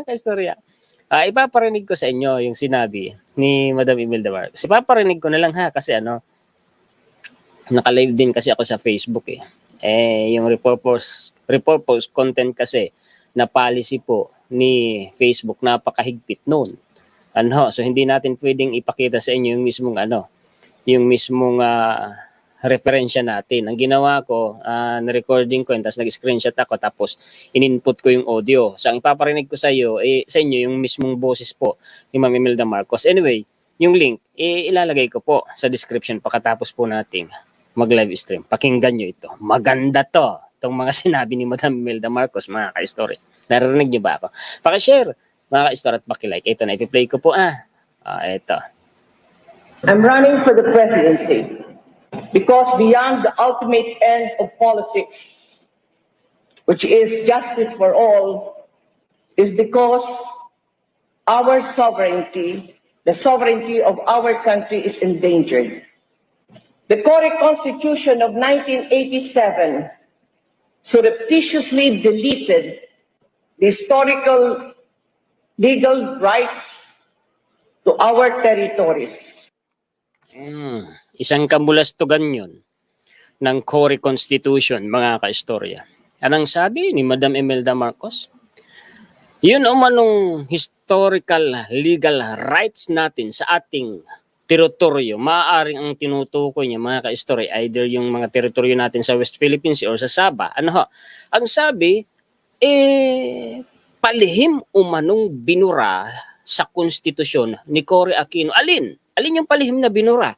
kaistorya. Ipaparinig ko sa inyo yung sinabi ni Madam Imelda Marcos. Ipaparinig ko na lang ha kasi naka-live din kasi ako sa Facebook eh. Yung repurpose content kasi na policy po ni Facebook napakahigpit noon. So hindi natin pwedeng ipakita sa inyo yung mismong referensya natin. Ang ginawa ko, na-recording ko, tapos nag-screenshot ako, tapos in-input ko yung audio. So, ang ipaparinig ko sa inyo yung mismong boses po ni Ma'am Imelda Marcos. Anyway, yung link, ilalagay ko po sa description pagkatapos po nating mag-live stream. Pakinggan nyo ito. Maganda to. Itong mga sinabi ni Madam Imelda Marcos, mga ka-story. Narinig nyo ba ako? Pakishare, mga ka-story, at pakilike. Ito na, ipi-play ko po. Ito. I'm running for the presidency. Because beyond the ultimate end of politics, which is justice for all, is because our sovereignty, the sovereignty of our country is endangered. The Cory Constitution of 1987 surreptitiously deleted the historical legal rights to our territories. Isang kamulastugan yun ng Cory Constitution, mga ka-istorya. Anong sabi ni Madam Imelda Marcos? Yun umanong historical legal rights natin sa ating teritoryo. Maaaring ang tinutukoy niya, mga ka-istorya, either yung mga teritoryo natin sa West Philippine Sea or sa Sabah. Ang sabi, palihim umanong binura sa konstitusyon ni Cory Aquino. Alin yung palihim na binura?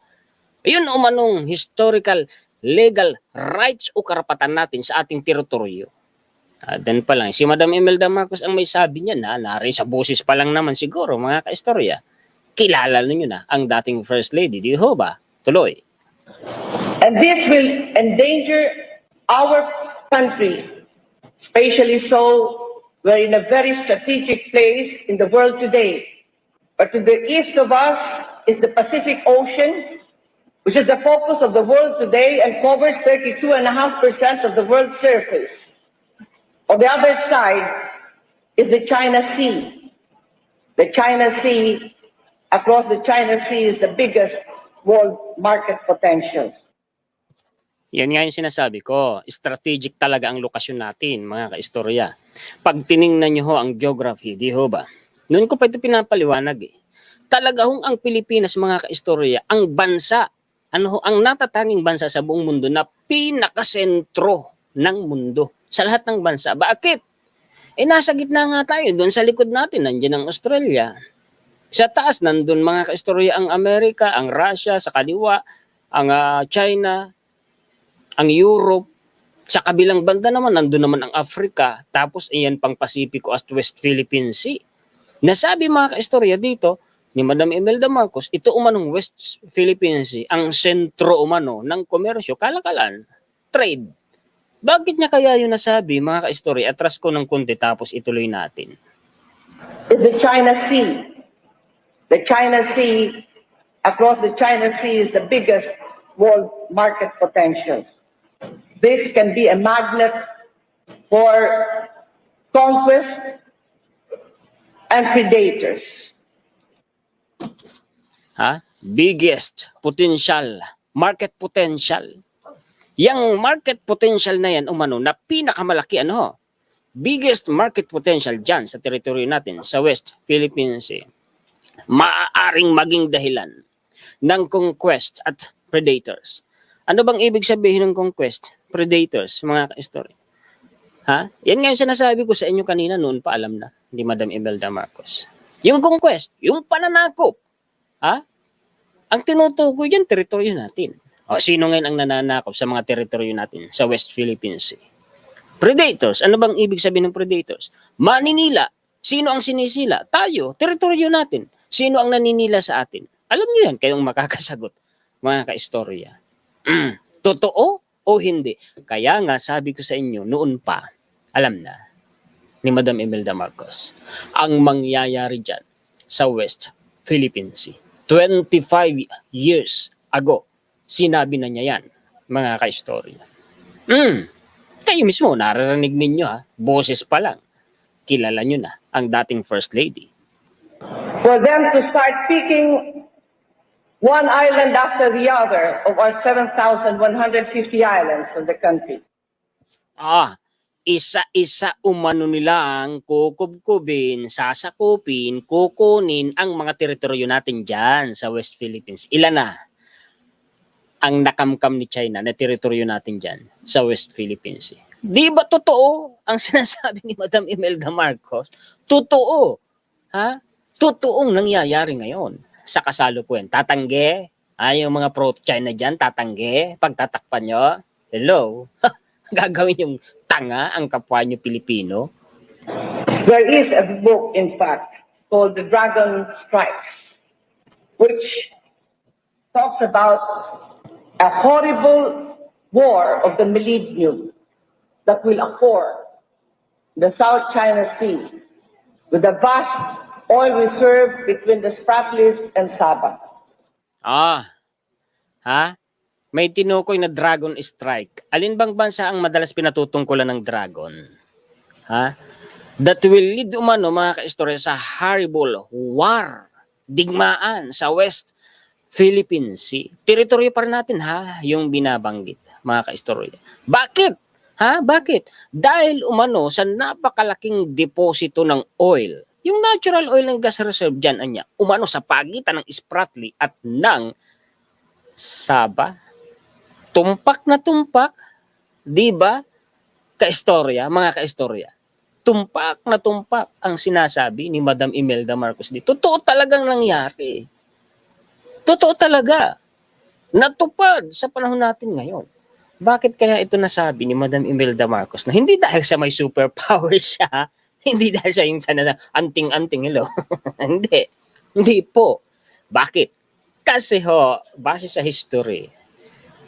Ayun umanong historical legal rights o karapatan natin sa ating teritoryo. Then pa lang, si Madam Imelda Marcos ang may sabi niya nari sa boses pa lang naman siguro, mga ka-istorya. Kilala niyo na ang dating First Lady, di ho ba? Tuloy. And this will endanger our country, especially so we're in a very strategic place in the world today. But to the east of us is the Pacific Ocean, which is the focus of the world today and covers 32.5% of the world's surface. On the other side is the China Sea. The China Sea, across the China Sea, is the biggest world market potential. Yan nga yung sinasabi ko. Strategic talaga ang lokasyon natin, mga ka-istorya. Pag tiningnan nyo ho ang geography, di ho ba? Noon ko pa ito pinapaliwanag eh. Talaga hong ang Pilipinas, mga ka-istorya, ang bansa, ang natatanging bansa sa buong mundo na pinakasentro ng mundo sa lahat ng bansa. Bakit? Nasa gitna nga tayo. Doon sa likod natin, nandiyan ang Australia. Sa taas, nandun mga ka-istorya ang Amerika, ang Russia, sa kaliwa, ang China, ang Europe. Sa kabilang banda naman, nandun naman ang Africa. Tapos, iyan pang Pacifico at West Philippine Sea. Nasabi mga ka-istorya dito, ni Madam Imelda Marcos, ito umanong West Philippine Sea, ang sentro umano ng komersyo, kalakalan, trade. Bakit niya kaya yun nasabi, mga ka-istorya? Atras ko ng konti tapos ituloy natin. Is the China Sea. The China Sea, across the China Sea is the biggest world market potential. This can be a magnet for conquest and predators. Biggest potential, market potential. Yang market potential na yan umano na pinakamalaki biggest market potential dyan sa teritoryo natin sa West Philippine Sea. Maaaring maging dahilan ng conquest at predators. Ano bang ibig sabihin ng conquest? Predators, mga ka-story. Yan nga yung sinasabi ko sa inyo kanina, noon pa alam na ni Madam Imelda Marcos. Yung conquest, yung pananakop. Ang tinutukoy dyan, teritoryo natin. Sino ngayon ang nananakop sa mga teritoryo natin sa West Philippine Sea? Predators. Ano bang ibig sabihin ng predators? Maninila. Sino ang sinisila? Tayo. Teritoryo natin. Sino ang naninila sa atin? Alam niyo yan, kayong makakasagot, mga ka-istorya. Totoo o hindi? Kaya nga sabi ko sa inyo, noon pa, alam na ni Madam Imelda Marcos ang mangyayari dyan sa West Philippine Sea. 25 years ago, sinabi na niya yan, mga ka-istorya. Kayo mismo, naririnig ninyo boses pa lang. kilala nyo na ang dating First Lady. For them to start picking one island after the other of our 7,150 islands of the country. Isa-isa umano nilang kukubkubin, sasakupin, kukunin ang mga teritoryo natin dyan sa West Philippines. Ilan na ang nakamkam ni China na teritoryo natin dyan sa West Philippines? Di ba totoo ang sinasabi ni Madam Imelda Marcos? Totoo. Ha? Totoong nangyayari ngayon sa kasalukuyan. Tatangge? Yung mga pro-China dyan, tatangge? Pagtatakpan nyo? Hello? Gagawin yung tanga ang kapwa nyo Pilipino? There is a book, in fact, called The Dragon Strikes, which talks about a horrible war of the millennium that will occur in the South China Sea with a vast oil reserve between the Spratlys and Sabah. May tinukoy na dragon strike. Alin bang bansa ang madalas pinatutungkulan ng dragon? That will lead umano mga kaistorya sa horrible war, digmaan sa West Philippine Sea. Teritoryo pa rin natin yung binabanggit mga kaistorya. Bakit? Bakit? Dahil umano sa napakalaking deposito ng oil. Yung natural oil and gas reserve dyan umano sa pagitan ng Spratly at ng Sabah. Tumpak na tumpak, di ba? Kaistorya, mga kaistorya. Tumpak na tumpak ang sinasabi ni Madam Imelda Marcos. Totoo talagang nangyari. Totoo talaga. Natupad sa panahon natin ngayon. Bakit kaya ito nasabi ni Madam Imelda Marcos na hindi dahil sa may superpower siya, hindi dahil sa yung sana anting-anting, hello? Hindi po. Bakit? Kasi base sa history,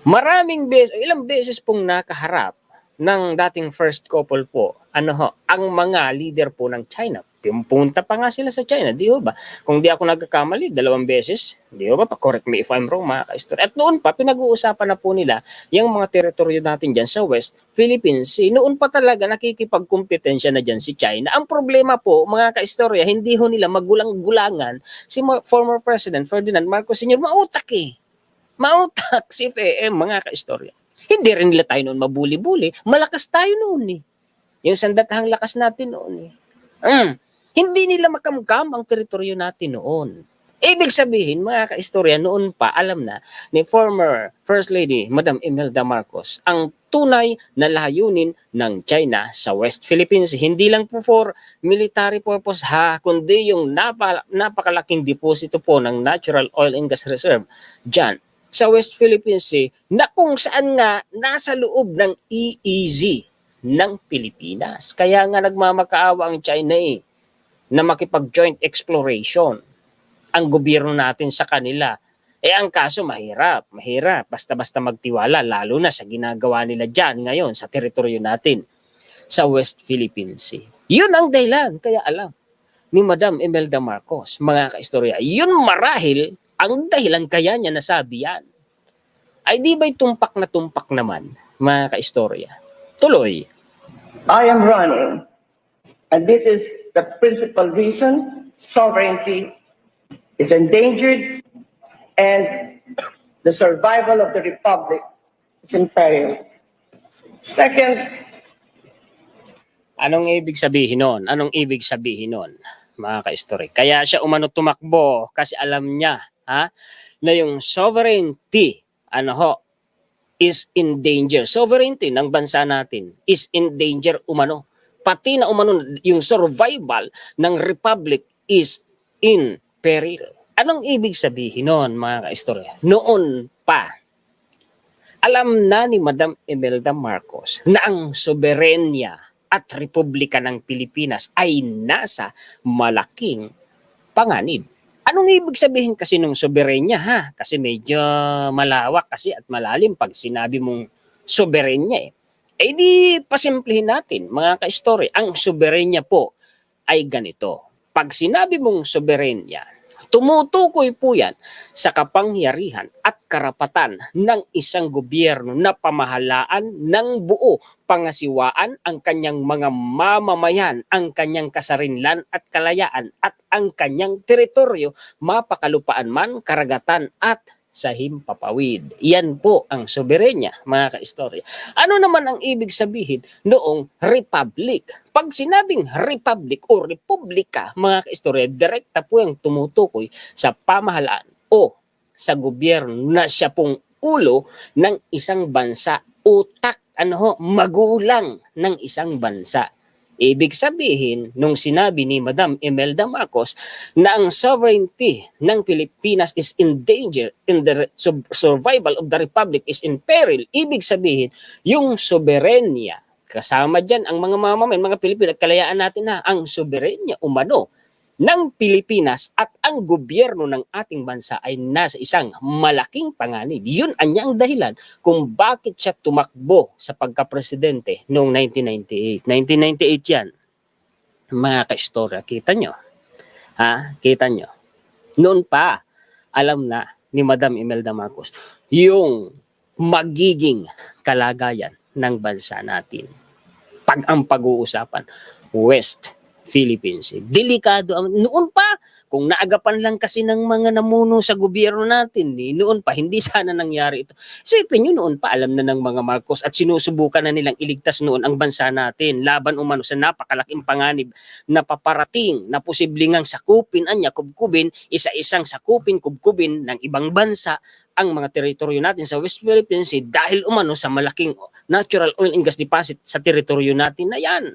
ilang beses pong nakaharap ng dating first couple po, ang mga leader po ng China. Pumunta pa nga sila sa China, di ba? Kung di ako nagkakamali, 2 beses, di ba? Correct me if I'm wrong, mga ka-istorya. At noon pa, pinag-uusapan na po nila yung mga teritoryo natin dyan sa West Philippine Sea. Noon pa talaga nakikipagkumpetensya na dyan si China. Ang problema po, mga ka-istorya, hindi ho nila magulang-gulangan si former President Ferdinand Marcos Sr. Mautak si FAM, mga ka-istorya. Hindi rin nila tayo noon mabuli-buli. Malakas tayo noon eh. Yung sandatahang lakas natin noon eh. Hindi nila makamkam ang teritoryo natin noon. Ibig sabihin, mga ka-istorya, noon pa, alam na ni former First Lady, Madam Imelda Marcos, ang tunay na layunin ng China sa West Philippines. Hindi lang po for military purpose kundi yung napakalaking deposito po ng natural oil and gas reserve dyan sa West Philippines Sea na kung saan nga nasa loob ng EEZ ng Pilipinas. Kaya nga nagmamakaawa ang China na makipag-joint exploration ang gobyerno natin sa kanila. Ang kaso mahirap. Basta-basta magtiwala, lalo na sa ginagawa nila dyan ngayon sa teritoryo natin sa West Philippine Sea. Yun ang dahilan, kaya alam ni Madam Imelda Marcos, mga kaistorya. Yun marahil ang dahilan kaya niya nasabi yan. Ay di ba'y tumpak na tumpak naman, mga kaistorya? Tuloy. I am running, and this is the principal reason sovereignty is endangered and the survival of the republic is in peril. Second, anong ibig sabihin nun? Mga ka-story? Kaya siya umano tumakbo kasi alam niya na yung sovereignty is in danger. Sovereignty ng bansa natin is in danger umano. Pati na umano yung survival ng republic is in peril. Anong ibig sabihin noon, mga kaistorya? Noon pa, alam na ni Madam Imelda Marcos na ang soberenya at republika ng Pilipinas ay nasa malaking panganib. Anong ibig sabihin kasi nung soberenya Kasi medyo malawak kasi at malalim pag sinabi mong soberenya di pasimplihin natin, mga ka-story. Ang soberenya po ay ganito. Pag sinabi mong soberenya, Tumutukoy po yan sa kapangyarihan at karapatan ng isang gobyerno na pamahalaan ng buo, pangasiwaan ang kanyang mga mamamayan, ang kanyang kasarinlan at kalayaan at ang kanyang teritoryo, mapakalupaan man, karagatan at sa himpapawid. Yan po ang soberenya, mga kaistorya. Ano naman ang ibig sabihin noong republic? Pag sinabing republic o republika, mga kaistorya, direkta po yung tumutukoy sa pamahalaan o sa gobyerno na siya pong ulo ng isang bansa, utak, magulang ng isang bansa. Ibig sabihin, nung sinabi ni Madam Imelda Marcos na ang sovereignty ng Pilipinas is in danger, in the survival of the Republic is in peril, ibig sabihin, yung soberenya, kasama dyan ang mga mamamayan, mga Pilipino at kalayaan natin na ang soberenya umano ng Pilipinas at ang gobyerno ng ating bansa ay nasa isang malaking panganib. Yun ang dahilan kung bakit siya tumakbo sa pagka-presidente noong 1998. 1998 yan. Mga kaistorya, kita nyo? Kita nyo? Noon pa, alam na ni Madam Imelda Marcos yung magiging kalagayan ng bansa natin. Pag ang pag-uusapan, West Philippine Sea. Delikado. Noon pa, kung naagapan lang kasi ng mga namuno sa gobyerno natin, noon pa, hindi sana nangyari ito. Isipin nyo, noon pa, alam na ng mga Marcos at sinusubukan na nilang iligtas noon ang bansa natin, laban umano sa napakalaking panganib na paparating, na posibleng ngang sakupin, kubkubin, isa-isang sakupin, kubkubin ng ibang bansa ang mga teritoryo natin sa West Philippine Sea dahil umano sa malaking natural oil and gas deposit sa teritoryo natin na yan.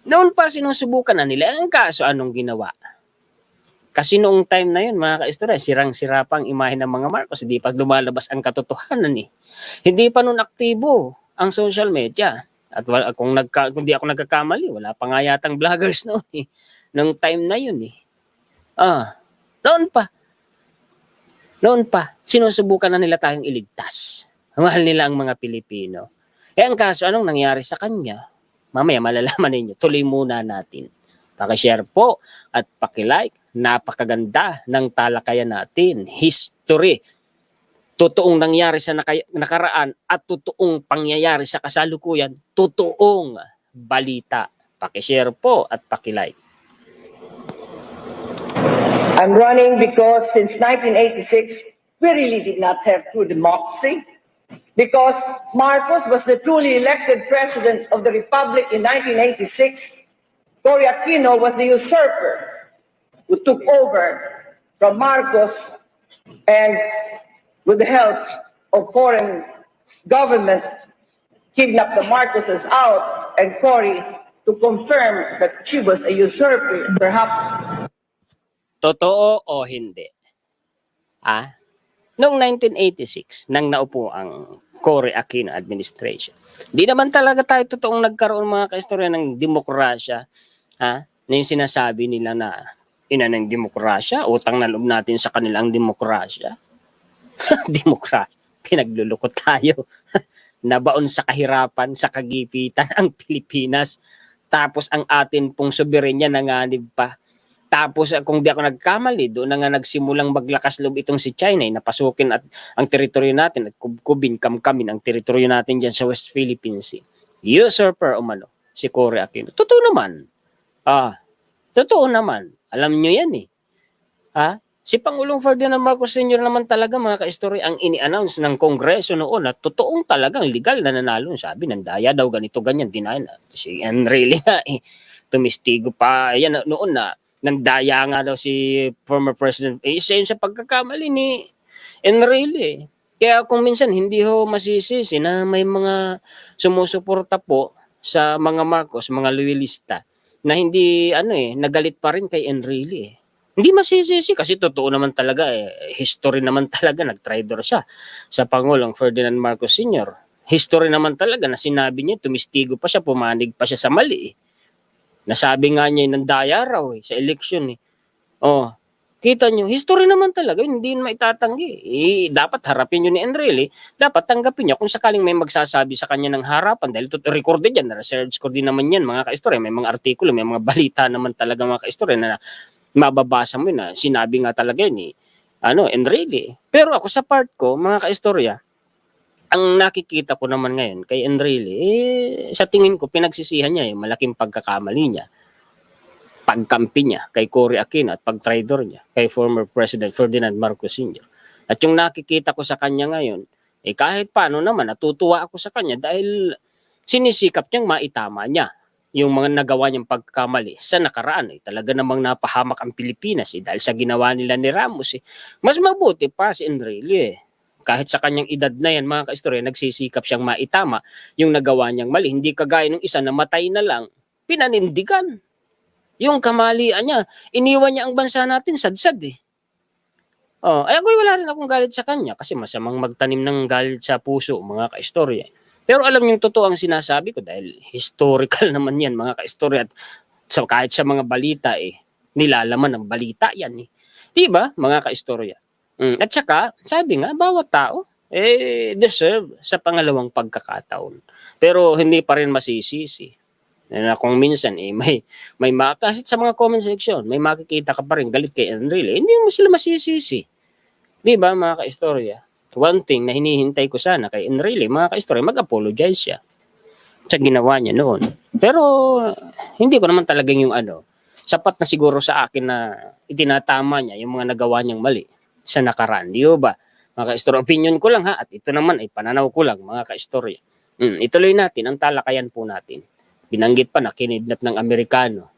Noon pa sinusubukan na nila. Ang kaso, anong ginawa? Kasi noong time na yun, mga kaistorya, sirang-sira pang imahe ng mga Marcos. Hindi pa lumalabas ang katotohanan eh. Hindi pa noon aktibo ang social media. At kung di ako nagkakamali, wala pa nga yatang vloggers noon eh. Noong time na yun eh. Noon pa, sinusubukan na nila tayong iligtas. Mahal nila ang mga Pilipino. Ang kaso, anong nangyari sa kanya? Mamaya malalaman ninyo. Tuloy muna natin. Paki-share po at paki-like. Napakaganda ng talakayan natin. History. Totoong nangyari sa nakaraan at totoong pangyayari sa kasalukuyan. Totoong balita. Paki-share po at paki-like. I'm running because since 1986, we really did not have true democracy. Because Marcos was the truly elected president of the Republic in 1986, Cory Aquino was the usurper who took over from Marcos and with the help of foreign government, kidnapped the Marcoses out and Cory to confirm that she was a usurper, perhaps. Totoo o hindi? Noong 1986, nang naupo ang Cory Aquino administration, di naman talaga tayo totoong nagkaroon mga kaistorya ng demokrasya. Na yung sinasabi nila na ina ng demokrasya, utang na loob natin sa kanilang demokrasya. Demokrasya, pinaglulukot tayo. Nabaon sa kahirapan, sa kagipitan ang Pilipinas. Tapos ang atin pong soberenya nanganib pa. Tapos kung di ako nagkamali, doon na nga nagsimulang maglakas loob itong si China, napasukin at ang teritoryo natin at kubkubin, kamkamin ang teritoryo natin dyan sa West Philippine Sea. Usurper umano, si Cory Aquino. Totoo naman. Totoo naman. Alam nyo yan eh. Si Pangulong Ferdinand Marcos Sr. naman talaga mga kaistorya ang ini-announce ng Kongreso noon na totoong talagang legal na nanalo. Sabi, nandaya daw ganito, ganyan, dinayan. Si Enrile nga eh. Tumistigo pa. Yan noon na nandaya nga daw si former President. Isa yun sa pagkakamali ni Enrile. Kaya kung minsan hindi ho masisisi na may mga sumusuporta po sa mga Marcos, mga loyalista, na hindi nagalit pa rin kay Enrile. Hindi masisisi kasi totoo naman talaga history naman talaga nagtraidor siya sa Pangulong Ferdinand Marcos Sr. History naman talaga na sinabi niya, tumistigo pa siya, pumanig pa siya sa mali. Nasabi nga niya nandaya raw sa eleksyon eh. Kita nyo, history naman talaga, hindi na maitatanggi. Dapat harapin nyo ni Enrile, dapat tanggapin nyo kung sakaling may magsasabi sa kanya ng harapan, dahil recorded yan, na-research ko din naman yan mga kaistorya, may mga artikulo, may mga balita naman talaga mga kaistorya na Mababasa mo na sinabi nga talaga yun Enrile. Pero ako sa part ko, mga kaistorya, ang nakikita ko naman ngayon kay Enrile, sa tingin ko pinagsisihan niya malaking pagkakamali niya. Pagkampi niya kay Cory Aquino at pagtraidor niya kay former President Ferdinand Marcos Sr. At yung nakikita ko sa kanya ngayon, kahit paano naman natutuwa ako sa kanya dahil sinisikap niyang maitama niya yung mga nagawa niyang pagkamali sa nakaraan. Talaga namang napahamak ang Pilipinas dahil sa ginawa nila ni Ramos. Mas mabuti pa si Enrile kahit sa kanyang edad na yan, mga kaistorya, nagsisikap siyang maitama yung nagawa niyang mali. Hindi kagaya ng isa na matay na lang, pinanindigan. Yung kamalian niya, iniwan niya ang bansa natin, sadsad ako'y wala rin akong galit sa kanya kasi masamang magtanim ng galit sa puso, mga kaistorya. Pero alam niyo yung totoo ang sinasabi ko dahil historical naman yan, mga kaistorya. At kahit sa mga balita, nilalaman ng balita yan. Diba, mga kaistorya? At saka, sabi nga, bawat tao, deserve sa pangalawang pagkakataon. Pero hindi pa rin masisisi. Na kung minsan, may kahit sa mga comment section, may makikita ka pa rin galit kay Enrile, hindi mo sila masisisi. Diba, mga kaistorya? One thing na hinihintay ko sana kay Enrile, mga kaistorya, mag-apologize siya sa ginawa niya noon. Pero, hindi ko naman talagang yung sapat na siguro sa akin na itinatama niya yung mga nagawa niyang mali sa nakaraan. Di ba? Mga kaistorya, opinion ko lang at ito naman ay pananaw ko lang, mga kaistorya. Ituloy natin ang talakayan po natin. Binanggit pa na kinidnap ng Amerikano.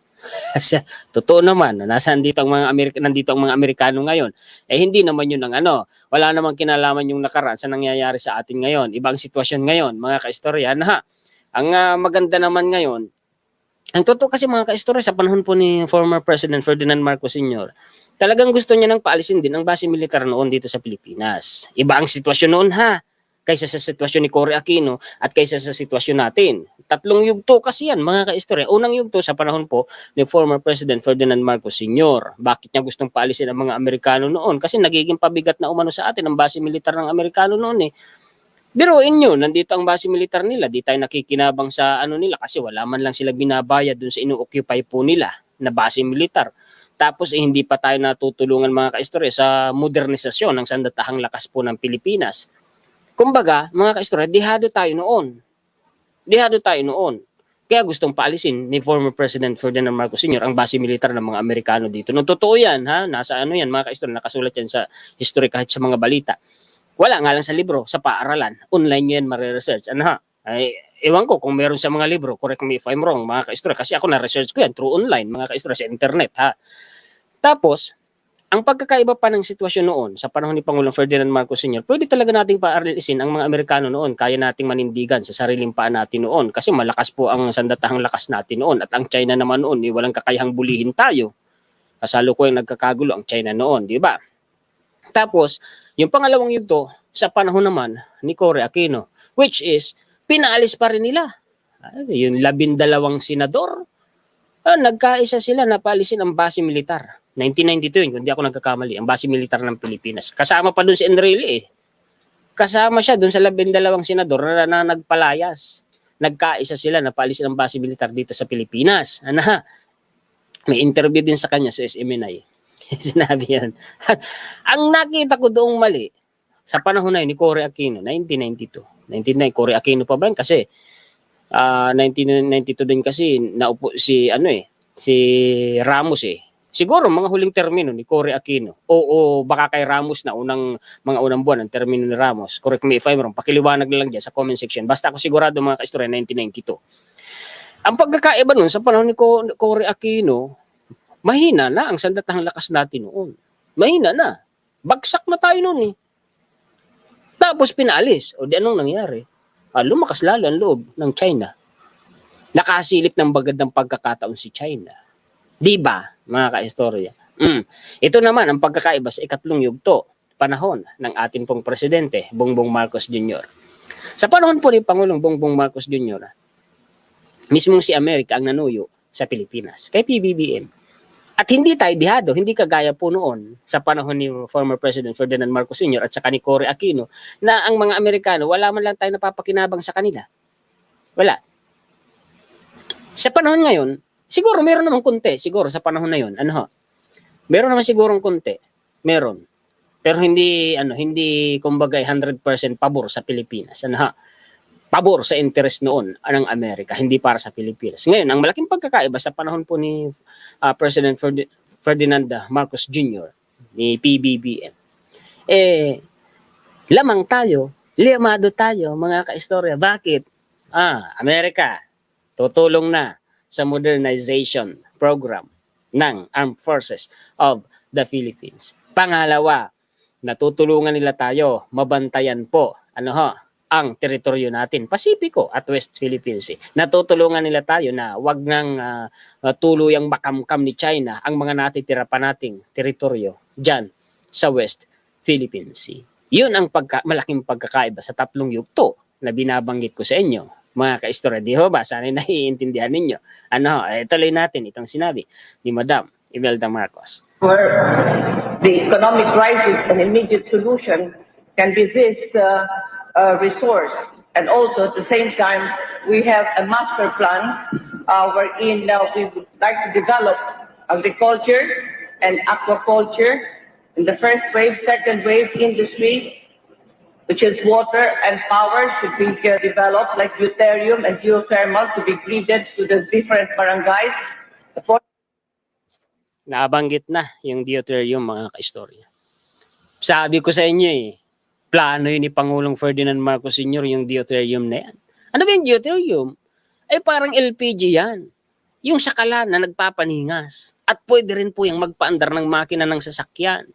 Kasi totoo naman na nandito ang mga Amerikano ngayon. Hindi naman yun wala namang kinalaman yung nakaraan sa nangyayari sa atin ngayon. Ibang sitwasyon ngayon, mga kaistorya. Ang maganda naman ngayon, ang totoo kasi mga kaistorya, sa panahon po ni former President Ferdinand Marcos Sr., talagang gusto niya nang paalisin din ang base militar noon dito sa Pilipinas. Iba ang sitwasyon noon kaysa sa sitwasyon ni Cory Aquino at kaysa sa sitwasyon natin. Tatlong yugto kasi yan, mga kaistorya. Unang yugto sa panahon po ni former President Ferdinand Marcos Sr. Bakit niya gustong paalisin ang mga Amerikano noon? Kasi nagiging pabigat na umano sa atin ang base militar ng Amerikano noon Biruin nyo, nandito ang base militar nila, di tayo nakikinabang sa nila kasi wala man lang sila binabayad dun sa inu-occupy po nila na base militar. Tapos hindi pa tayo natutulungan, mga kaistorya, sa modernisasyon ng sandatahang lakas po ng Pilipinas. Kumbaga, mga kaistorya, dihado tayo noon. Kaya gustong paalisin ni former President Ferdinand Marcos Sr. ang base militar ng mga Amerikano dito. No, totoo yan, nasa yan, mga kaistorya, nakasulat yan sa history kahit sa mga balita. Wala nga lang sa libro, sa paaralan. Online nyo yan mariresearch. Ewan ko kung meron sa mga libro, correct me if I'm wrong, mga kaistorya, kasi ako na-research ko yan through online, mga kaistorya, sa internet Tapos, ang pagkakaiba pa ng sitwasyon noon sa panahon ni Pangulong Ferdinand Marcos Sr., pwede talaga nating paaralisin ang mga Amerikano noon. Kaya nating manindigan sa sariling paa natin noon kasi malakas po ang sandatahang lakas natin noon. At ang China naman noon, walang kakayahang bulihin tayo. Kasalukuyang nagkakagulo ang China noon, di ba? Tapos, yung pangalawang yugto sa panahon naman ni Cory Aquino, which is, pinaalis pa rin nila. Yung 12 senador, nagkaisa sila na paalisin ang base militar. 1992 yun, kung di ako nagkakamali, ang base militar ng Pilipinas. Kasama pa dun si Enrile Kasama siya dun sa 12 senador na nagpalayas. Nagkaisa sila na paalisin ang base militar dito sa Pilipinas. May interview din sa kanya sa SMNI. Sinabi yan. Ang nakita ko doong mali, sa panahon na yun ni Cory Aquino, 1992. 1999, Cory Aquino pa ba yun? Kasi 1992 din kasi naupo si si Ramos Siguro mga huling termino ni Cory Aquino. O baka kay Ramos na mga unang buwan ng termino ni Ramos. Correct me if I'm wrong. Pakiliwanag na lang diyan sa comment section. Basta ako sigurado, mga kaistorya, 1992. Ang pagkakaiba nun sa panahon ni Cory Aquino, mahina na ang sandatahang lakas natin noon. Mahina na. Bagsak na tayo noon Tapos pinaalis. O di anong nangyari? Lumakas lalo ang loob ng China. Nakasilip ng bagad ng pagkakataon si China. Di ba, mga kaistorya? Ito naman ang pagkakaiba sa ikatlong yugto, panahon ng ating pong presidente, Bongbong Marcos Jr. Sa panahon po ni Pangulong Bongbong Marcos Jr., mismong si Amerika ang nanuyo sa Pilipinas, kay PBBM. At hindi tayo dihado, hindi kagaya po noon sa panahon ni former President Ferdinand Marcos Sr. at saka ni Cory Aquino na ang mga Amerikano, wala man lang tayo napapakinabang sa kanila. Wala. Sa panahon ngayon, siguro meron namang konti, siguro sa panahon na yun, Meron naman sigurong konti. Meron. Pero hindi kumbaga 100% pabor sa Pilipinas. Pabor sa interest noon ng Amerika, hindi para sa Pilipinas. Ngayon, ang malaking pagkakaiba sa panahon po ni President Ferdinand Marcos Jr., ni PBBM, lamang tayo, liamado tayo, mga kaistorya. Bakit? Amerika, tutulong na sa modernization program ng Armed Forces of the Philippines. Pangalawa, natutulungan nila tayo mabantayan po ang teritoryo natin, Pasipiko at West Philippine Sea. Natutulungan nila tayo na wag nang tuluyang makamkam ni China ang mga natitira pa nating teritoryo dyan sa West Philippine Sea. Yun ang malaking pagkakaiba sa tatlong yugto na binabanggit ko sa inyo, mga kaistorya. Di ho ba? Sana'y naiintindihan ninyo. Tuloy natin itong sinabi ni Madam Imelda Marcos. For the economic crisis, an immediate solution can be this resource. And also, at the same time, we have a master plan wherein we would like to develop agriculture and aquaculture in the first wave, second wave industry, which is water and power, should be developed like deuterium and geothermal to be gridded to the different barangays. Nabanggit na yung deuterium, mga kaistorya. Sabi ko sa inyo plano yun ni Pangulong Ferdinand Marcos Sr. yung deuterium na yan. Ano ba yung deuterium? Parang LPG yan. Yung sakalan na nagpapaningas. At pwede rin po yung magpaandar ng makina ng sasakyan.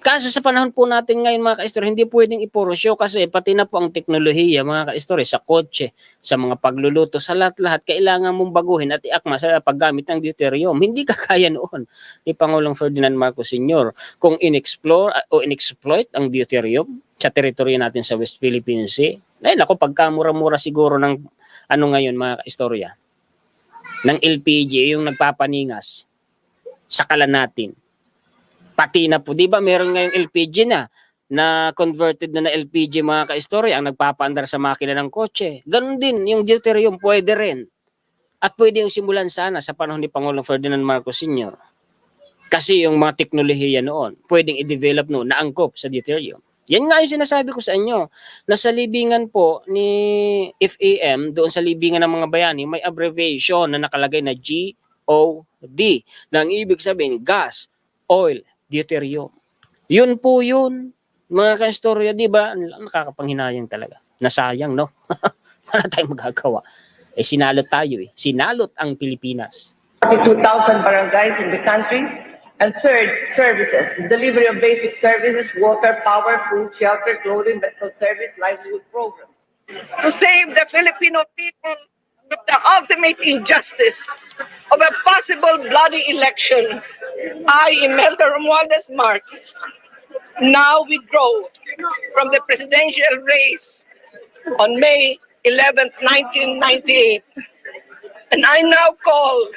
Kaso sa panahon po natin ngayon, mga kaistorya, hindi pwedeng iporosyo kasi pati na po ang teknolohiya, mga kaistorya, sa kotse, sa mga pagluluto, sa lahat-lahat, kailangan mong baguhin at iakma sa paggamit ng deuterium. Hindi kakaya noon ni Pangulong Ferdinand Marcos Sr. kung in-explore o in-exploit ang deuterium sa teritoryo natin sa West Philippine Sea. Pagkamura-mura siguro ng ngayon, mga kaistorya, ng LPG, yung nagpapaningas, sakalan natin. Pati na po, di ba meron ngayong LPG na converted na LPG, mga kaistorya, ang nagpapaandar sa makina ng kotse. Ganun din, yung deuterium pwede rin. At pwede yung simulan sana sa panahon ni Pangulong Ferdinand Marcos Sr. Kasi yung mga teknolohiya noon, pwedeng i-develop noon na angkop sa deuterium. Yan nga yung sinasabi ko sa inyo, na sa libingan po ni FAM, doon sa libingan ng mga bayani, may abbreviation na nakalagay na GOD, na ang ibig sabihin, gas, oil, deuterium. Yun po yun, mga kaistorya, di ba? Nakakapanghinayang talaga. Nasayang, no? Wala tayong magagawa. Sinalot tayo Sinalot ang Pilipinas. 42,000 barangays in the country. And third, services. The delivery of basic services, water, power, food, shelter, clothing, medical service, livelihood program. To save the Filipino people from the ultimate injustice of a possible bloody election, I, Imelda Romualdez Marcos, now withdraw from the presidential race on May 11, 1998. And I now call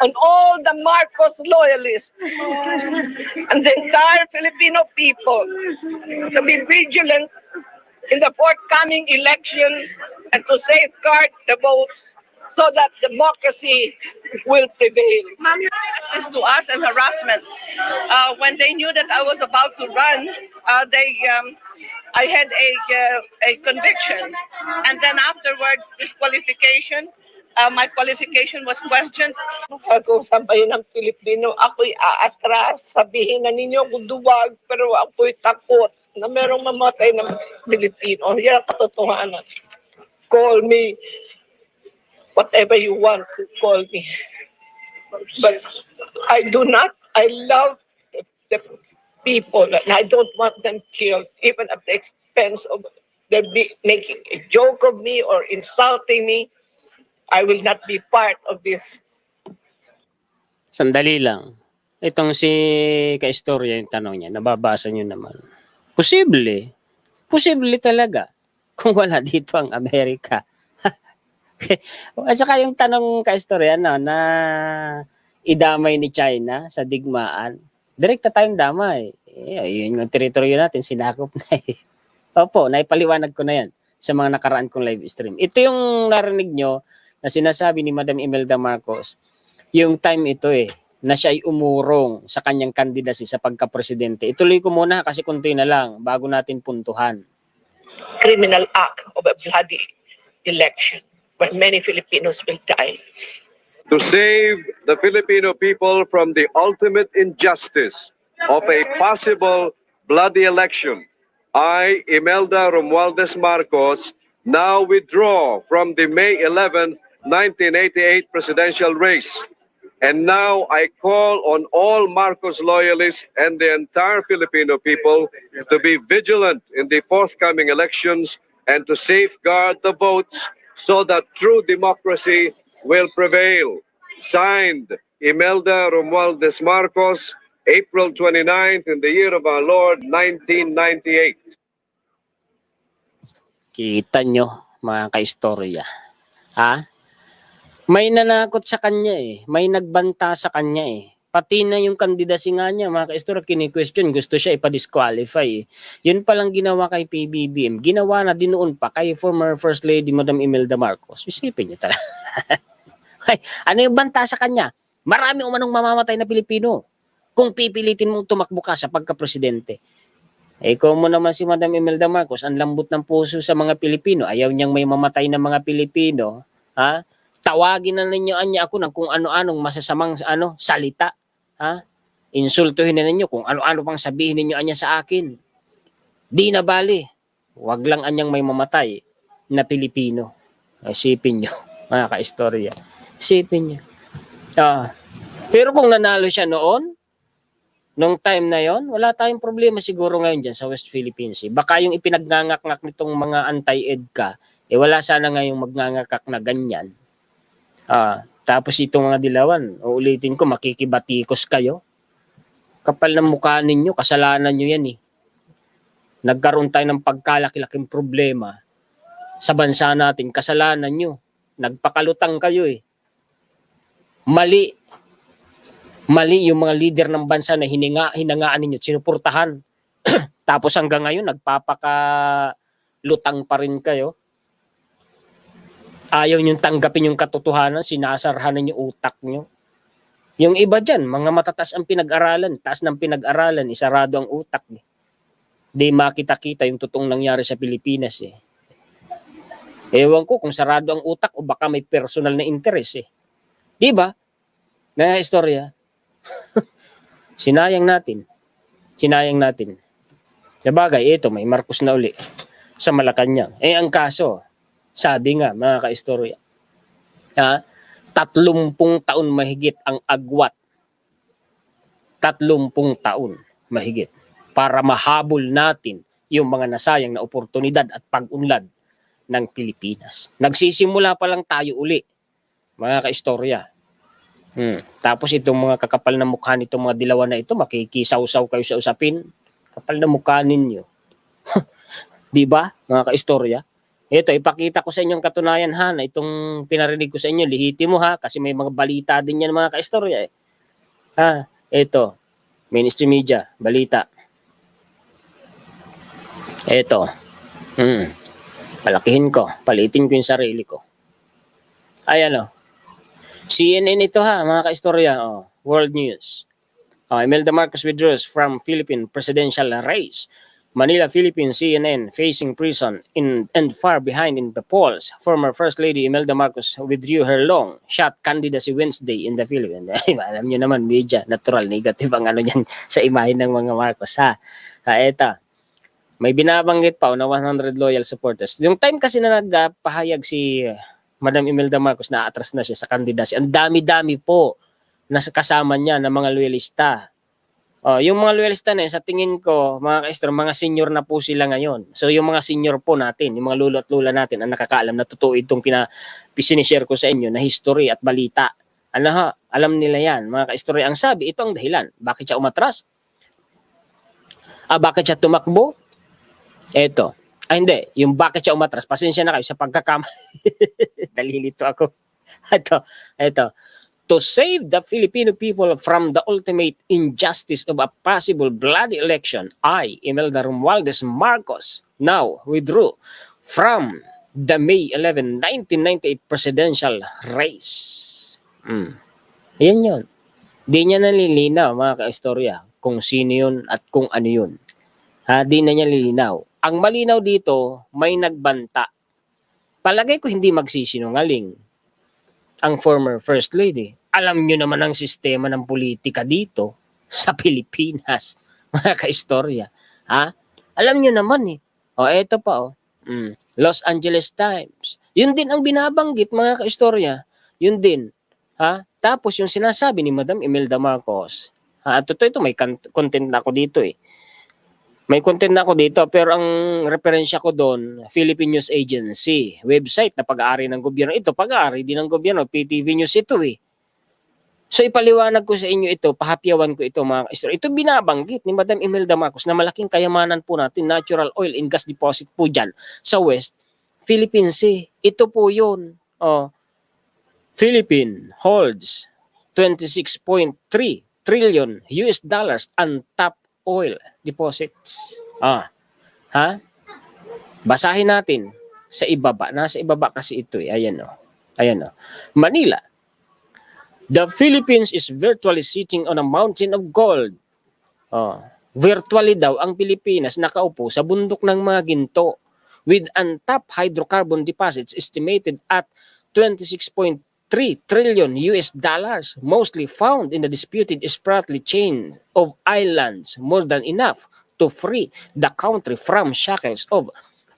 on all the Marcos loyalists and the entire Filipino people to be vigilant in the forthcoming election and to safeguard the votes so that democracy will prevail. Justice to us and harassment. When they knew that I was about to run, I had a conviction, and then afterwards disqualification. My qualification was questioned. Kung sabayin ng Filipino, ako'y aatras. Sabihin na ninyo kung duwag, pero ako'y takot na merong mamatay ng Filipino. Yan ang katotohanan. Call me whatever you want to call me. But I love the people, and I don't want them killed, even at the expense of them making a joke of me or insulting me. I will not be part of this. Sandali lang. Itong si kaistorya yung tanong niya, nababasa niyo naman. Posible. Posible talaga kung wala dito ang Amerika. At saka yung tanong kaistorya na idamay ni China sa digmaan, direkta tayong damay. Yun yung teritoryo natin, sinakop na Opo, naipaliwanag ko na yan sa mga nakaraan kong live stream. Ito yung narinig nyo na sinasabi ni Madam Imelda Marcos, yung time ito na siya ay umurong sa kanyang candidacy sa pagka-presidente. Ituloy ko muna kasi kunti na lang bago natin puntuhan. criminal act of a bloody election where many Filipinos will die. To save the Filipino people from the ultimate injustice of a possible bloody election, I, Imelda Romualdez Marcos, now withdraw from the May 11, 1988 presidential race. And now I call on all Marcos loyalists and the entire Filipino people to be vigilant in the forthcoming elections and to safeguard the votes so that true democracy will prevail. Signed, Imelda Romualdez Marcos, April 29th in the year of our Lord, 1998. Kita nyo, mga kaistorya. Ha? May nanakot sa kanya eh. May nagbanta sa kanya eh. Pati na yung candidacy nga niya, mga kaistorya, kini-question. Gusto siya ipa-disqualify eh. Yun palang ginawa kay PBBM. Ginawa na din noon pa kay former First Lady Madam Imelda Marcos. Isipin niyo talaga. Ay, ano yung banta sa kanya? Marami umanong mamamatay na Pilipino kung pipilitin mong tumakbo ka sa pagka-presidente. Eh, kung mo naman si Madam Imelda Marcos, ang lambot ng puso sa mga Pilipino, ayaw niyang may mamatay na mga Pilipino, ha? Tawagin na ninyo anya ako ng kung ano-anong masasamang salita, ha? Insultuhin na ninyo kung ano-ano pang sabihin ninyo anya sa akin. Di na bali. Wag lang anyang may mamatay na Pilipino. Isipin nyo, mga kaistorya. Isipin nyo. Pero kung nanalo siya noon, nung time na yon, wala tayong problema siguro ngayon dyan sa West Philippine Sea. Baka yung ipinagnangak-ngak nitong mga anti-EDCA, wala sana ngayong magnangakak na ganyan. Tapos itong mga dilawan, uulitin ko, makikibatikos kayo. Kapal ng mukha ninyo, kasalanan nyo yan eh. Nagkaroon tayo ng pagkalaki-laking problema sa bansa natin, kasalanan nyo. Nagpakalutang kayo eh. Mali yung mga leader ng bansa na hinangaan ninyo, sinuportahan. Tapos hanggang ngayon, nagpapakalutang pa rin kayo. Ayaw nyo tanggapin yung katotohanan, sinasarhanan yung utak nyo. Yung iba dyan, mga matatas ang pinag-aralan, taas ng pinag-aralan, isarado ang utak. Di makita-kita yung totoong nangyari sa Pilipinas eh. Ewan ko kung sarado ang utak o baka may personal na interest eh. Di ba? Na istorya. Sinayang natin. Sabagay, ito, may Marcos na uli sa Malacanang. Eh, ang kaso, sabi nga, mga kaistorya, 30 taon mahigit ang agwat. 30 taon mahigit para mahabol natin yung mga nasayang na oportunidad at pag-unlad ng Pilipinas. Nagsisimula pa lang tayo uli, mga kaistorya. Tapos itong mga kakapal na mukha nitong mga dilawan na ito, makikisaw-saw kayo sa usapin. Kapal na mukha ninyo. Di ba, mga kaistorya? Ito, ipakita ko sa inyong katunayan ha, na itong pinarinig ko sa inyo, lihiti mo ha, kasi may mga balita din yan mga kaistorya eh. Ito, mainstream media, balita. Ito, palakihin ko, palitin ko yung sarili ko. Ayan o, CNN ito ha, mga kaistorya, World News. Imelda Marcos withdraws from Philippine presidential race. Manila, Philippines, CNN facing prison and far behind in the polls. Former First Lady Imelda Marcos withdrew her long-shot candidacy Wednesday in the Philippines. Alam nyo naman, media, natural, negative ang yan sa imahe ng mga Marcos. Eto, may binabanggit pa na 100 loyal supporters. Yung time kasi na nagpahayag si Madam Imelda Marcos na atras na siya sa candidacy, ang dami-dami po na kasama niya ng mga loyalista. Yung mga loyalista na yun, sa tingin ko, mga kaistro, mga senior na po sila ngayon. So yung mga senior po natin, yung mga lolo at lola natin, ang nakakaalam na totoo itong sinishare ko sa inyo na history at balita. Alam nila yan, mga kaistro. Ang sabi, ito ang dahilan. Bakit siya umatras? Bakit siya tumakbo? Eto. Hindi, yung bakit siya umatras. Pasensya na kayo sa pagkakamali. Dalilito ako. Ito. To save the Filipino people from the ultimate injustice of a possible bloody election, I, Imelda Romualdez Marcos, now withdrew from the May 11, 1998 presidential race. Yan yun. Di niya nalilinaw, mga kaistorya, kung sino yun at kung ano yun. Di na niya nalilinaw. Ang malinaw dito, may nagbanta. Palagay ko hindi magsisinungaling ang former First Lady. Alam nyo naman ang sistema ng politika dito sa Pilipinas, mga kaistorya. Alam nyo naman eh. Eto pa Los Angeles Times. Yun din ang binabanggit, mga kaistorya. Yun din. Tapos yung sinasabi ni Madam Imelda Marcos. Totoo ito, may content na ako dito eh. May content na ako dito, pero ang referensya ko doon, Philippine News Agency, website na pag-aari ng gobyerno. Ito, pag-aari din ng gobyerno, PTV News ito eh. So ipaliwanag ko sa inyo ito, pahapyawan ko ito mga kaistorya. Ito binabanggit ni Madam Imelda Marcos na malaking kayamanan po natin, natural oil and gas deposit po dyan sa West Philippine Sea. Ito po yun. Philippine holds 26.3 trillion US dollars untapped oil deposits. Basahin natin sa ibaba. Nasa ibaba kasi ito eh. Ayan o. Manila. The Philippines is virtually sitting on a mountain of gold. Virtually daw ang Pilipinas nakaupo sa bundok ng mga ginto with untapped hydrocarbon deposits estimated at 26.3 trillion US dollars, mostly found in the disputed Spratly chain of islands, more than enough to free the country from shackles of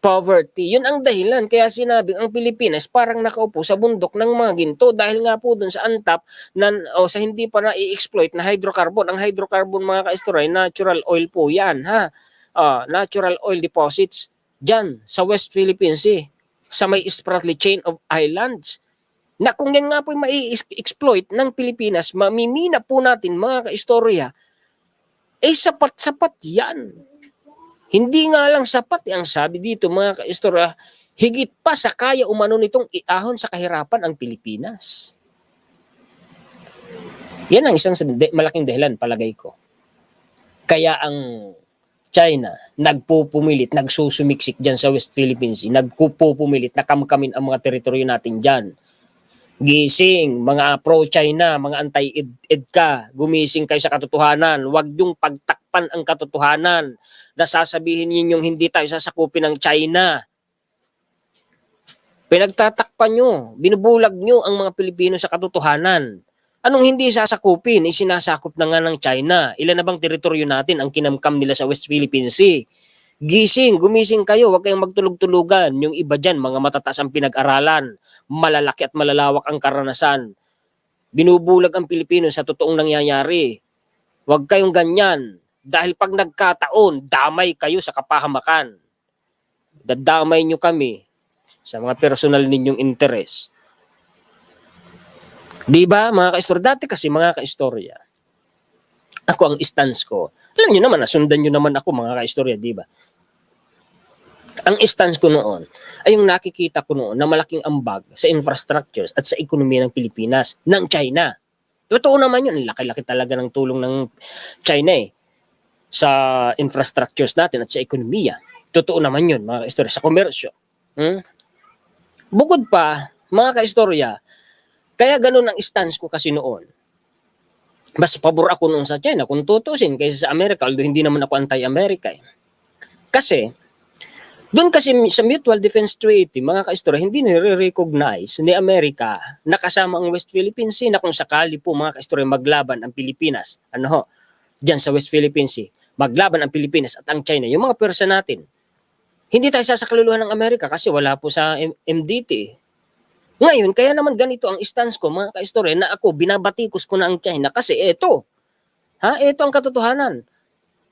poverty. Yun ang dahilan kaya sinabing ang Pilipinas parang nakaupo sa bundok ng mga ginto dahil nga po dun sa untap sa hindi pa na-i-exploit na hydrocarbon. Ang hydrocarbon, mga kaistorya, natural oil po yan. Natural oil deposits dyan sa West Philippine Sea, sa may Spratly chain of islands, na kung yan nga po mai-exploit ng Pilipinas, mamimina po natin, mga kaistorya, sapat-sapat yan. Hindi nga lang sapat, ang sabi dito, mga kaistorya, higit pa sa kaya umano nitong iahon sa kahirapan ang Pilipinas. Yan ang isang malaking dahilan, palagay ko. Kaya ang China nagpupumilit, nagsusumiksik dyan sa West Philippines, nagpupumilit na kamkamin ang mga teritoryo natin dyan. Gising, mga pro-China, mga anti-EDCA, gumising kayo sa katotohanan. Huwag yung pagtakpan ang katotohanan na sasabihin ninyong hindi tayo sasakupin ng China. Pinagtatakpan nyo, binubulag nyo ang mga Pilipino sa katotohanan. Anong hindi sasakupin? Sinasakop na nga ng China. Ilan na bang teritoryo natin ang kinamkam nila sa West Philippine Sea? Gising, gumising kayo, huwag kayong magtulog-tulugan. Yung iba dyan, mga matataas ang pinag-aralan, malalaki at malalawak ang karanasan. Binubulag ang Pilipino sa totoong nangyayari. Huwag kayong ganyan. Dahil pag nagkataon, damay kayo sa kapahamakan. Dadamay nyo kami sa mga personal ninyong interes. Di ba, mga kaistorya? Dati kasi, mga kaistorya, ako ang stance ko. Alam nyo naman, nasundan nyo naman ako, mga kaistorya, di ba? Ang stance ko noon ay yung nakikita ko noon na malaking ambag sa infrastructures at sa ekonomiya ng Pilipinas, ng China. Totoo naman yun. Laki-laki talaga ng tulong ng China sa infrastructures natin at sa ekonomiya. Totoo naman yun, mga kaistorya, sa komersyo. Bukod pa, mga kaistorya, kaya ganun ang stance ko kasi noon. Mas pabor ako noon sa China kung tutusin kaysa sa Amerika, although hindi naman ako anti-America. Kasi, doon kasi sa Mutual Defense Treaty, mga kaistorya, hindi nire-recognize ni Amerika na kasama ang West Philippine Sea na kung sakali po, mga kaistorya, maglaban ang Pilipinas. Diyan sa West Philippine Sea, maglaban ang Pilipinas at ang China, yung mga persa natin. Hindi tayo sasakaluluhan ng Amerika kasi wala po sa MDT. Ngayon, kaya naman ganito ang stance ko, mga kaistorya, na ako, binabatikos ko na ang China kasi ito ang katotohanan.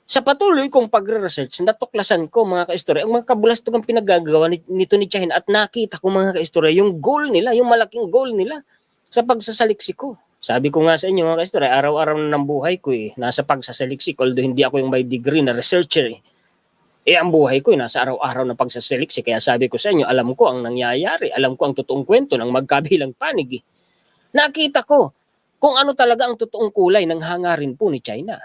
Sa patuloy kong pagre-research, natuklasan ko, mga kaistorya, ang mga kabulastugang pinagagawa nito ni China at nakita ko, mga kaistorya, yung goal nila, yung malaking goal nila sa pagsasaliksik ko. Sabi ko nga sa inyo, mga kaistorya, araw-araw na ng buhay ko nasa pagsasaliksik, although hindi ako yung may degree na researcher ang buhay ko nasa araw-araw na pagsasaliksik. Kaya sabi ko sa inyo, alam ko ang nangyayari, alam ko ang totoong kwento ng magkabilang panig. Nakita ko kung ano talaga ang totoong kulay ng hangarin po ni China.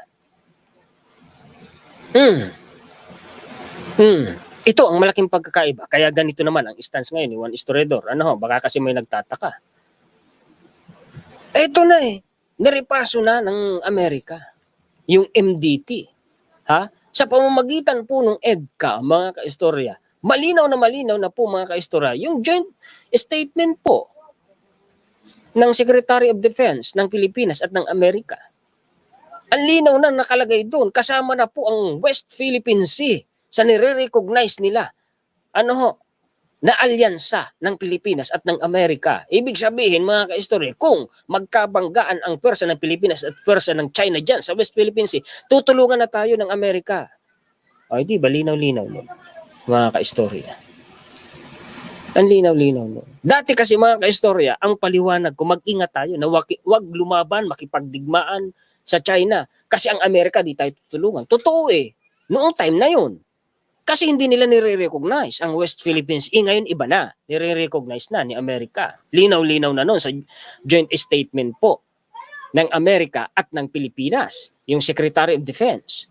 Ito ang malaking pagkakaiba. Kaya ganito naman ang stance ngayon ni Juan Historiador. Baka kasi may nagtataka. Ito na Nirepaso na ng Amerika yung MDT. Ha? Sa pamamagitan po ng EDCA, mga kaistorya, malinaw na po mga kaistorya, yung joint statement po ng Secretary of Defense ng Pilipinas at ng Amerika. Ang linaw na nakalagay doon, kasama na po ang West Philippine Sea sa nire-recognize nila. Ano ho? Na alyansa ng Pilipinas at ng Amerika. Ibig sabihin mga kaistorya, kung magkabanggaan ang pwersa ng Pilipinas at pwersa ng China dyan sa West Philippine Sea, tutulungan na tayo ng Amerika. Ay di ba, linaw-linaw nun, mga kaistorya. Ang linaw-linaw nun. Dati kasi mga kaistorya, ang paliwanag ko, mag-ingat tayo na wag lumaban, makipagdigmaan sa China. Kasi ang Amerika di tayo tutulungan. Totoo eh, noong time na yun. Kasi hindi nila nire-recognize ang West Philippines. Ngayon iba na. Nire-recognize na ni Amerika. Linaw-linaw na noon sa joint statement po ng Amerika at ng Pilipinas. Yung Secretary of Defense.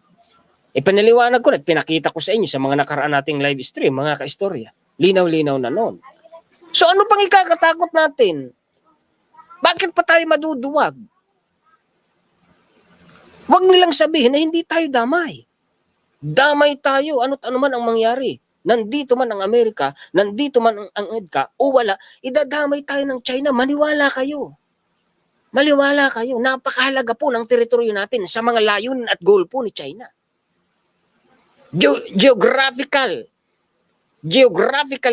Ipanaliwanag ko na at pinakita ko sa inyo sa mga nakaraan nating live stream, mga kaistorya. Linaw-linaw na noon. So ano pang ikakatakot natin? Bakit pa tayo maduduwag? Huwag nilang sabihin na hindi tayo damay. Damay tayo, ano't ano man ang mangyari. Nandito man ang Amerika, nandito man ang EDCA, o wala, idadamay tayo ng China, maniwala kayo. Maniwala kayo, napakahalaga po ng teritoryo natin sa mga layunin at goal po ni China. Geographically,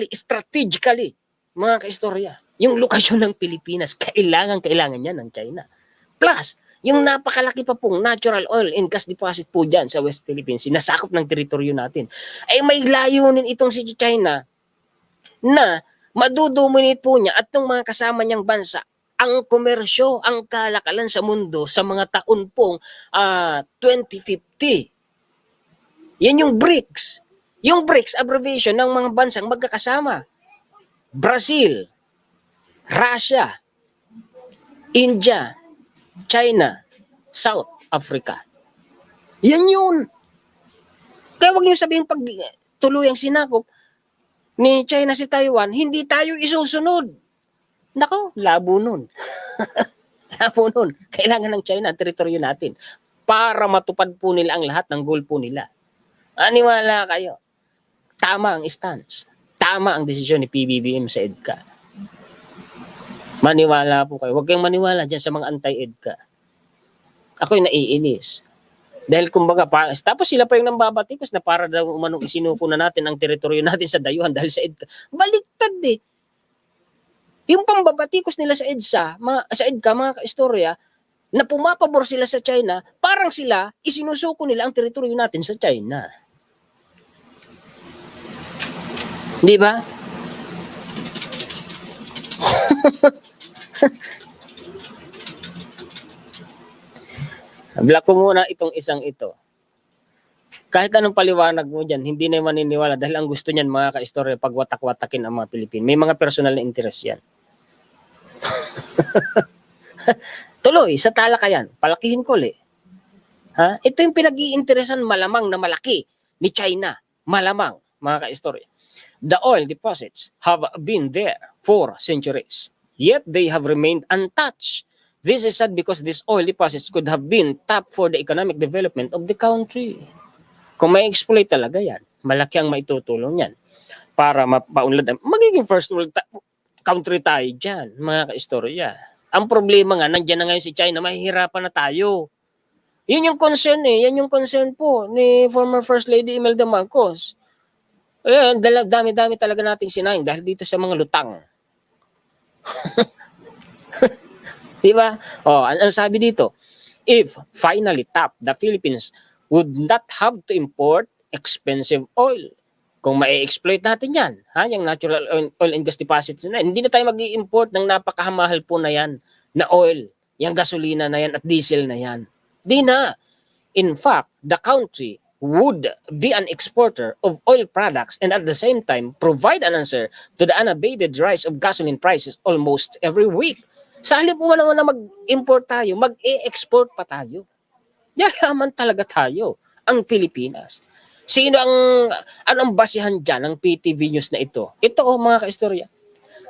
strategically, mga kaistorya, yung lokasyon ng Pilipinas, kailangan yan ng China. Plus, yung napakalaki pa pong natural oil and gas deposit po dyan sa West Philippines, sinasakop ng teritoryo natin, ay may layunin itong si China na madudominate po niya at ng mga kasama niyang bansa ang komersyo, ang kalakalan sa mundo sa mga taon pong 2050. Yan yung BRICS. Yung BRICS, abbreviation ng mga bansang magkakasama. Brazil, Russia, India, China, South Africa. Yan yun. Kaya huwag niyo sabihin pag tuluyang sinakop ni China si Taiwan, hindi tayo isusunod. Nako, labo nun. Labo nun. Kailangan ng China ang teritoryo natin para matupad po nila ang lahat ng goal po nila. Aniwala kayo. Tama ang stance. Tama ang desisyon ni PBBM sa EDCA. Maniwala po kayo. Huwag kayong maniwala dyan sa mga anti-EDCA. Ako'y naiinis. Dahil kumbaga, tapos sila pa yung nambabatikos na para daw umanong isinuko na natin ang teritoryo natin sa dayuhan dahil sa EDCA. Baliktad eh. Yung pambabatikos nila sa EDCA, mga kaistorya, na pumapabor sila sa China, parang sila, isinusuko nila ang teritoryo natin sa China. Di ba? Block ko muna itong isang ito. Kahit anong paliwanag mo dyan, hindi na maniniwala dahil ang gusto niyan mga kaistorya pagwatak-watakin ang mga Pilipino. May mga personal na interest yan. Tuloy, sa talakayan, palakihin ko ulit. Ha? Ito yung pinag-iinteresan malamang na malaki ni China. Malamang, mga kaistorya. The oil deposits have been there for centuries. Yet they have remained untouched. This is sad because these oil deposits could have been tapped for the economic development of the country. Kung may exploit talaga yan, malaki ang maitutulong yan para mapaunlad. Magiging first world country tayo dyan, mga kaistorya. Ang problema nga, nandiyan na ngayon si China, mahihirapan na tayo. Yun yung concern eh. Yan yung concern po ni former First Lady Imelda Marcos. Ayan, dami-dami talaga nating sinaing dahil dito sa mga lutang. Diba? Ano sabi dito? If finally tapped, the Philippines would not have to import expensive oil. Kung ma-exploit natin yan, yung natural oil and gas deposits na, hindi na tayo mag-i-import ng napakamahal po na yan, na oil, yung gasolina na yan at diesel na yan. Di na. In fact, the country would be an exporter of oil products and at the same time provide an answer to the unabated rise of gasoline prices almost every week. Sa halip po na mag-import tayo, mag-e-export pa tayo. Yayaman talaga tayo, ang Pilipinas. Anong basihan dyan ng PTV News na ito? Ito mga kaistorya.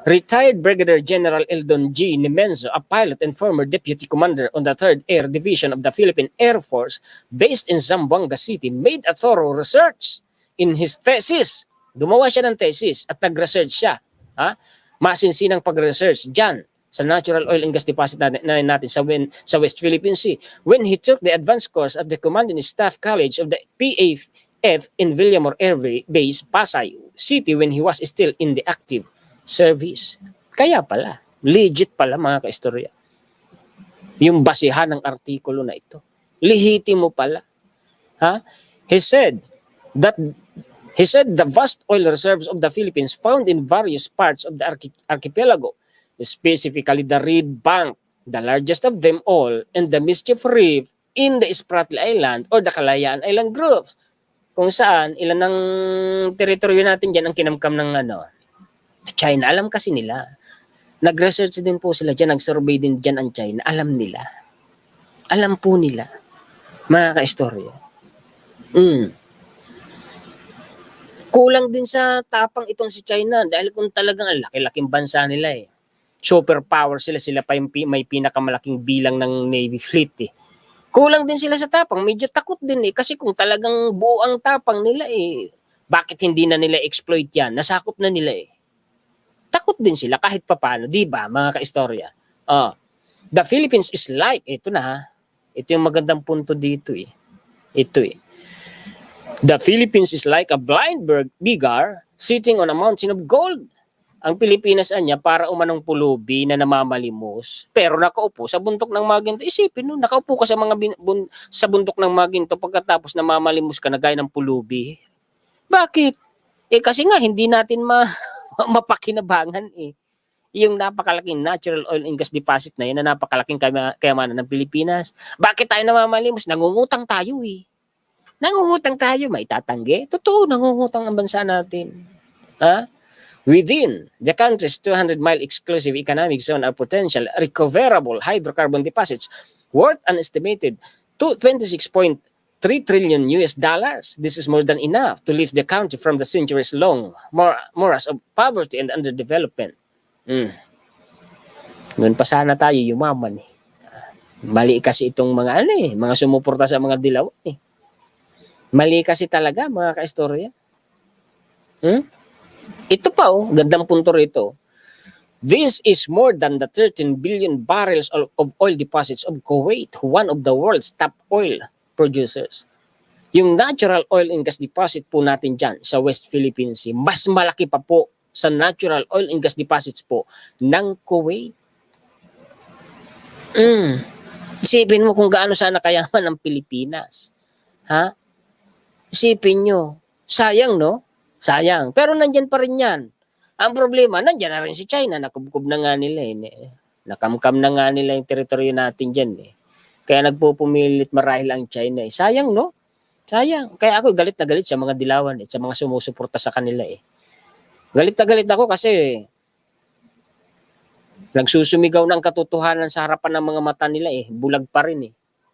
Retired Brigadier General Eldon G. Nemenzo, a pilot and former deputy commander on the 3rd Air Division of the Philippine Air Force based in Zamboanga City, made a thorough research in his thesis. Gumawa siya ng thesis at nag-research siya. Ha? Masinsinang pag-research dyan sa natural oil and gas deposit natin sa West Philippine Sea. When he took the advanced course at the Command and Staff College of the PAF in Villamor Air Base, Pasay City, when he was still in the active service. Kaya pala, legit pala mga kaistorya. Yung basihan ng artikulo na ito. Lihiti mo pala. Ha? He said the vast oil reserves of the Philippines found in various parts of the archipelago, specifically the Reed Bank, the largest of them all, and the Mischief Reef in the Spratly Island or the Kalayaan Island groups, kung saan ilan ng teritoryo natin dyan ang kinamkam ng China. Alam kasi nila. Nag-research din po sila dyan, nag-survey din dyan ang China. Alam nila. Alam po nila. Mga kaistorya. Kulang din sa tapang itong si China dahil kung talagang ang laki-laking bansa nila eh. Superpower sila pa yung may pinakamalaking bilang ng Navy fleet eh. Kulang din sila sa tapang, medyo takot din eh. Kasi kung talagang buo ang tapang nila eh, bakit hindi na nila exploit yan? Nasakop na nila eh. Takot din sila kahit papano, di ba mga kaistorya? The Philippines is like, ito na ha, ito yung magandang punto dito eh. Ito eh. The Philippines is like a blind beggar sitting on a mountain of gold. Ang Pilipinas niya para umanong pulubi na namamalimos, pero nakaupo sa bundok ng maginto. Isipin no, nakaupo ka sa sa bundok ng maginto pagkatapos namamalimos ka na gaya ng pulubi. Bakit? Kasi nga hindi natin mapakinabangan eh. Yung napakalaking natural oil and gas deposit na yan na napakalaking kayamanan ng Pilipinas. Bakit tayo namamalimos? Nangungutang tayo eh. Nangungutang tayo, may tatanggi. Totoo, nangungutang ang bansa natin. Ha? Within the country's 200-mile exclusive economic zone are potential recoverable hydrocarbon deposits worth an estimated $26.3 trillion US dollars. This is more than enough to lift the country from the centuries-long morass of poverty and underdevelopment. Noon pa sana tayo yumaman eh. Mali kasi itong mga mga sumuporta sa mga dilaw eh. Mali kasi talaga mga kaistorya. Ito pa gandang punto rito. This is more than the 13 billion barrels of oil deposits of Kuwait, one of the world's top oil producers. Yung natural oil and gas deposit po natin dyan sa West Philippine Sea, mas malaki pa po sa natural oil and gas deposits po ng Kuwait. Isipin mo kung gaano sana kayaman ang Pilipinas. Ha? Isipin nyo. Sayang, no? Sayang. Pero nandyan pa rin yan. Ang problema, nandyan na rin si China. Nakubkub na nga nila eh. Nakamkam na nga nila yung teritoryo natin dyan eh. Kaya nagpupumilit marahil ang China eh. Sayang, no? Sayang. Kaya ako galit na galit sa mga dilawan at sa mga sumusuporta sa kanila eh. Galit na galit ako kasi nagsusumigaw ng katotohanan sa harapan ng mga mata nila eh. Bulag pa rin eh.